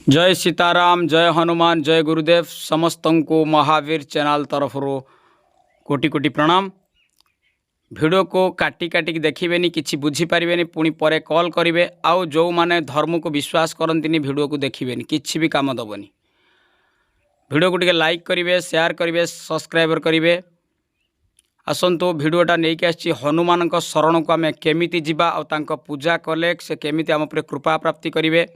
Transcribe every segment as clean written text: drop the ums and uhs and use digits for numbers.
जय सीताराम, जय हनुमान, जय गुरुदेव। समस्त को महावीर चैनल तरफ कोटि कोटि प्रणाम। वीडियो को काटी काटिक देखिए किसी बुझीपारे पुणी पर कॉल करेंगे। आउ जो माने धर्म को विश्वास करती वीडियो को देखिए किसी भी काम दबनी। वीडियो को टिके लाइक करेंगे, शेयर करेंगे, सब्सक्राइब करेंगे। आसतु भिडटा नहीं आसी हनुमान शरण को आम केमी जावा और पूजा कले से केमी आम कृपा प्राप्ति करेंगे।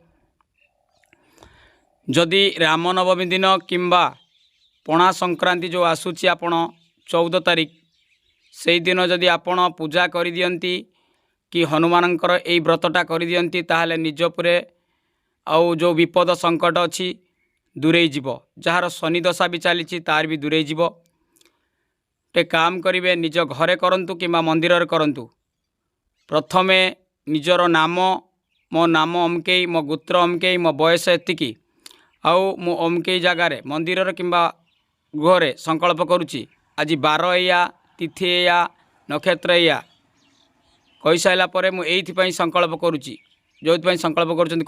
जदि रामनवमी दिन किंबा पणा संक्रांति जो आसूची आपण 14 तारिख से दिन जदि आपण पूजा कर दियंती कि हनुमानंकर एई व्रतटा कर दियंती ताहले निज उपरे आउ जो विपद संकट अच्छी दूरेई जीव। जार शनि दशा भी चली तार भी दूरेई जीव। टे काम करिवे निज घरे करंतु किंबा मंदिर करंतु। प्रथमे निजर नाम, मो नाम अमकेई, मो गोत्र अमकेई, मो बयस एतिकी आउ मु अमकेई जगार मंदिर किंबा गृह संकल्प करुच्ची। आज 12 या तिथि या नक्षत्र या कही सारापर मुझे संकल्प करुच्ची। जो संकल्प करें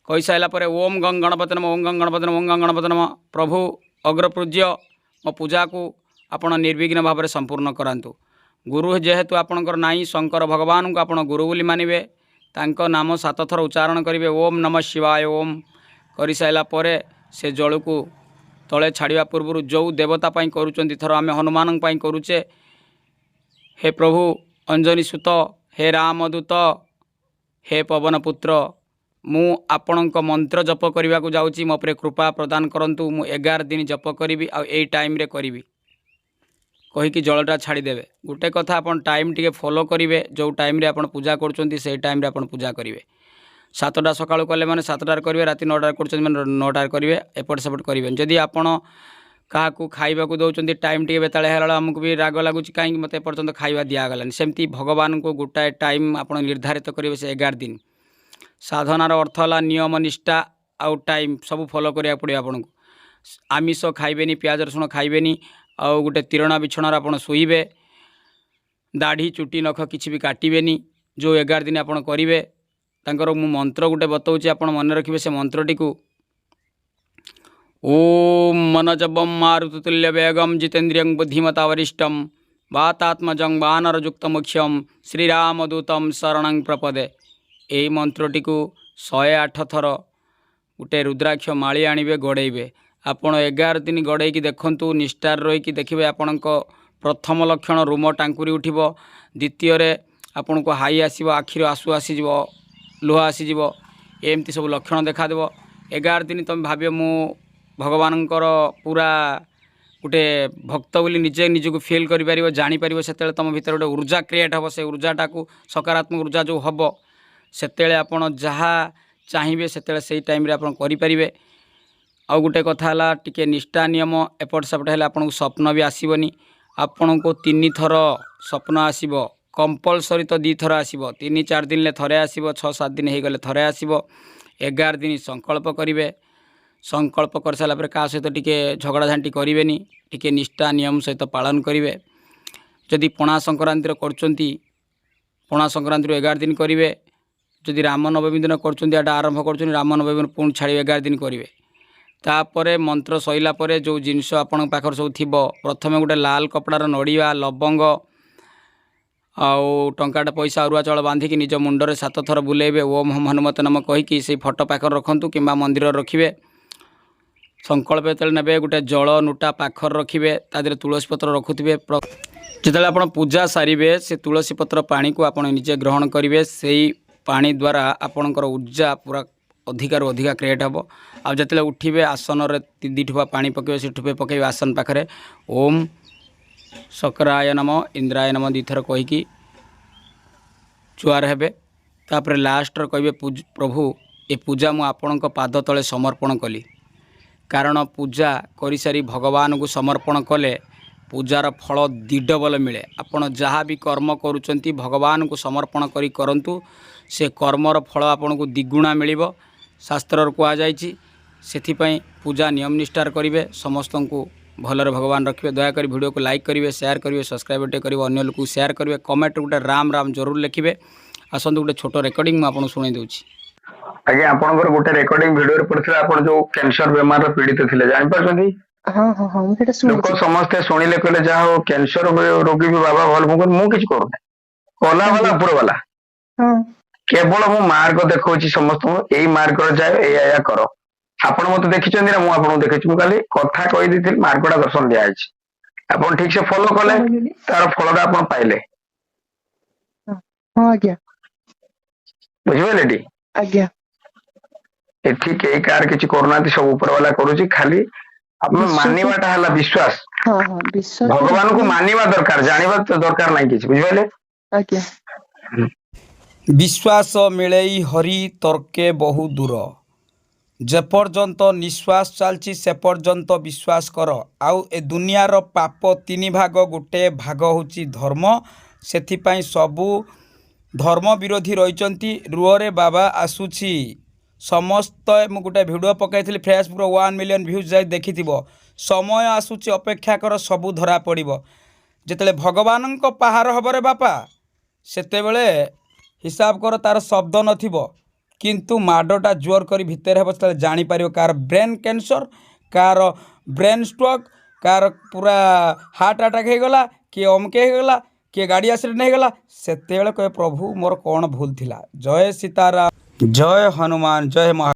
कही सारापर ओम गंग गणपति नमः, ओम गंग गणपति नमः, ओम गंग गणपति नमः। प्रभु अग्रपूज्य मो पूजा को आपण निर्विघ्न भाव में संपूर्ण करातु। गुरु जेहेतु आपणकर नाई शंकर भगवान को आपण गुरु बोली मानिबे। तांको नाम 7 थर उच्चारण करेंगे। ओम नमः शिवाय ओम कर सारापर से जल को तले छाड़ा पूर्व जो देवता करुँच थर आम हनुमान करुचे। हे प्रभु अंजनी सुत, हे रामदूत, हे पवन पुत्र, मु आपण मंत्र जप करने को जाऊँगी। मो पर कृपा प्रदान करंतु। मु 11 दिन जप करी आ टाइम रे करी कहीकि जलटा छाड़देवे। गोटे कथा आपन टाइम टिके फॉलो करेंगे। जो टाइम रे आपन पूजा करुँच से टाइम रे आपन पूजा करेंगे। 7टा सकाळु कले माने 7टार करेंगे, राति 9टार कर माने 9टार करेंगे। एपट सेपट करेंगे। जदि आपन क्या खाइबा को दौरान टाइम टे बेताले है आमको भी राग लगुच कहीं मत एपर्तंत खाइबा दिगलानी। सेमती भगवान को गोटाए टाइम आप निर्धारित करेंगे से 11 दिन। साधनार अर्थ है नियम निष्ठा आउ टाइम सब फॉलो करा पड़े। आपन को आमिष खाइबेनी, प्याज रसुण खाइबेनी, आउ गोटे तिरणा बिछणार आप शोइबे। दाढ़ी चुटी नख किसी भी काटबेनी। जो 11 दिन आप करेंगे तांकर मु मंत्र गोटे बताऊँगी, आप मन रखिए से मंत्रटी को। ओम मनजबम मारुतुल्य वेगम जितेन्द्रियं बुद्धिमता वरिष्ठम वातात्मजं वानरयुक्त मुख्यम श्रीरामदूतम शरणं प्रपदे। यही मंत्रटी को 108 थर गोटे रुद्राक्ष माली आणवे गड़ेबे। आपण 11 दिन गड़े देखु निष्ठार रहीकि देखिए। आपण प्रथम लक्षण रूम टांकुरी उठिब। द्वितीय आपण को हाई आसो, आखिर आंसू आसीज, लुह आसीज, एमती सब लक्षण देखादेव। 11 दिन तुम भाव मु भगवानंकर पूरा गोटे भक्त बोली निजे निजक फिल कर जापर से तुम भर गोटे ऊर्जा क्रिएट हम। से ऊर्जाटा को सकारात्मक ऊर्जा जो हम से आपड़ जहाँ चाहिए से टाइम आप करें। आउ गोटे कथा टिके निष्ठा नियम एपट सेपट है आपको स्वप्न भी आसबनी। आपण को 3 थर स्वप्न आसब। कंपलसरी तो 2 थर आसब। 3-4 दिन थे आसब, 6-7 दिन हो गले थे आसब। 11 दिन संकल्प करेंगे। संकल्प कर सारापर क्या सहित टिके झगड़ा झांटी करें, टिके निष्ठा नियम सहित पालन करेंगे। जदि पणा संक्रांति करचंती, पणा संक्रांति 11 दिन करेंगे। जदि रामनवमी दिन कर आरंभ कर रामनवमी पुणी छाड़ी 11 दिन करेंगे। तापर मंत्र सैला परे जो जिनस आपण पाखर सब थी, प्रथम गोटे लाल कपड़ार नड़िया, लवंग आउ टंकाटा पैसा अरुआ चाउल बांधिकी निज मुंडरे 7 थर बुलेबे। ओम हम हनुमत नम कहीकि से फटो पाखर रखंतु किंबा मंदिर रखिए। संकल्प जो ने गोटे जल नोटा पाखर रखिए, तादे तुलसी पत्र रखुवे। जिते आप पूजा सारे से तुलसी पत्र पानी को आप निजे ग्रहण करेंगे। से पानी द्वारा आपणकर ऊर्जा पूरा अधिकार अधिका क्रिएट हम। आ जिते उठे आसन 2 ठुपा पानी पकड़े, से ठुपे पकड़े आसन पाखे। ओम सकराय नम, इंद्राय नम 2 थर कहीकि चुआर हेबे। तापर लास्ट कहे प्रभु ए पूजा मु आपण पाद तले समर्पण कली। कारण पूजा करी सारी भगवान को समर्पण कले पूजार फल 2 डबल मिले। आपण जहाँ भी कर्म करुचंती भगवान को समर्पण करी करंतु, से कर्मर फल आपण को द्विगुणा मिलिबो। शास्त्र कह जाइछि सेथिपई पूजा नियम निष्ठार करेंगे। समस्त को भलरे भगवान रखिए। दयाकोरी वीडियो को लाइक करेंगे, शेयर करेंगे, सब्सक्राइब करेंगे, अन्य लोक शेयर करेंगे। कमेंट गोटे राम राम जरूर लिखिए। आसतु गोटे छोट रेकर्डिंग मुझे शुणी दूँ। ଆଜ୍ଞା ଆପଣଙ୍କର ଗୋଟେ ରେକର୍ଡିଂ ଭିଡିଓରେ ପଡିଥିଲା ଆପଣ ଯୋଉ କ୍ୟାନ୍ସର ବେମାରର ପୀଡିତ ଥିଲେ ଜାଣିପାରୁଛନ୍ତି। ହଁ ହଁ ହଁ ମୁଁ ସେଇଟା ଲୋକ ଶୁଣିଛି। ସମସ୍ତେ ଶୁଣିଲେ କହିଲେ ଯାହା ହଉ କ୍ୟାନ୍ସର ରୋଗୀ ବି ବାବା ଭଲ। ମୁଁ କିଛି କରୁନି, କଲା ବାଲା ଆଜ୍ଞା ଉପର ବାଲା। ହଁ କେବଳ ମୁଁ ମାର୍ଗ ଦେଖଉଛି ସମସ୍ତଙ୍କୁ, ଏଇ ମାର୍ଗରେ ଯାଏ, ଏଇଆ କର। ଆପଣ ମତେ ଦେଖିଛନ୍ତି ନା ମୁଁ ଆପଣଙ୍କୁ ଦେଖିଛି? ମୁଁ ଖାଲି କଥା କହିଦେଇଥିଲି, ମାର୍ଗଟା ଦର୍ଶନ ଦିଆଯାଇଛି। ଆପଣ ଠିକ ସେ ଫଲୋ କଣ କଲେ, କହିଲେ? ତାର ଫଳଟା ଆପଣ ପାଇଲେ। ହଁ ହଁ ଆଜ୍ଞା ବୁଝିପାରିଲେ ଟି? ଆଜ୍ଞା। ଏଠି କେହି କାହାର କିଛି କରୁନାହାନ୍ତି, ସବୁ ଉପର ବାଲା କରୁଛି। ଖାଲି ଆମେ ବିଶ୍ୱାସ। ମାନିବାଟା ହେଲା ବିଶ୍ୱାସ। ହଁ ହଁ ବିଶ୍ୱାସ ଭଗବାନଙ୍କୁ ରଖିଲେ। ମାନିବା ଦରକାର, ଜାଣିବା ତ ଦରକାର ନାହିଁ କିଛି, ବୁଝିପାରିଲେ? ଆଜ୍ଞା ବିଶ୍ୱାସ ମିଳେଇ ହରି ତର୍କେ ବହୁ ଦୂର। ଯେପର୍ଯ୍ୟନ୍ତ ନିଶ୍ୱାସ ଚାଲିଛି ସେ ପର୍ଯ୍ୟନ୍ତ ବିଶ୍ୱାସ କର। ଆଉ ଏ ଦୁନିଆର ପାପ ତିନି ଭାଗ, ଗୋଟେ ଭାଗ ହେଉଛି ଧର୍ମ। ସେଥିପାଇଁ ସବୁ ଧର୍ମ ବିରୋଧୀ ରହିଛନ୍ତି। ରୁହରେ ବାବା ଆସୁଛି। ସମସ୍ତେ ମୁଁ ଗୋଟେ ଭିଡ଼ିଓ ପକାଇଥିଲି ଫେସବୁକ୍ର 1 ମିଲିୟନ୍ ଭ୍ୟୁଜ୍ ଯାଇ ଦେଖିଥିବ। ସମୟ ଆସୁଛି, ଅପେକ୍ଷା କର, ସବୁ ଧରା ପଡ଼ିବ। ଯେତେବେଳେ ଭଗବାନଙ୍କ ପାହାର ହବରେ ବାପା, ସେତେବେଳେ ହିସାବ କର ତାର ଶବ୍ଦ ନଥିବ, କିନ୍ତୁ ମାଡ଼ଟା ଜୋର କରି ଭିତରେ ହେବ। ସେତେବେଳେ ଜାଣିପାରିବ କାହାର ବ୍ରେନ୍ କ୍ୟାନ୍ସର, କାହାର ବ୍ରେନ୍ ଷ୍ଟ୍ରୋକ୍, କାହାର ପୁରା ହାର୍ଟ ଆଟାକ୍ ହେଇଗଲା, କିଏ ଅମକେ ହେଇଗଲା, କିଏ ଗାଡ଼ି ଆକ୍ସିଡେଣ୍ଟ ହେଇଗଲା। ସେତେବେଳେ କହେ ପ୍ରଭୁ ମୋର କ'ଣ ଭୁଲ ଥିଲା। ଜୟ ସୀତାରାମ, ଜୟ ହନୁମାନ, ଜୟ ମହା।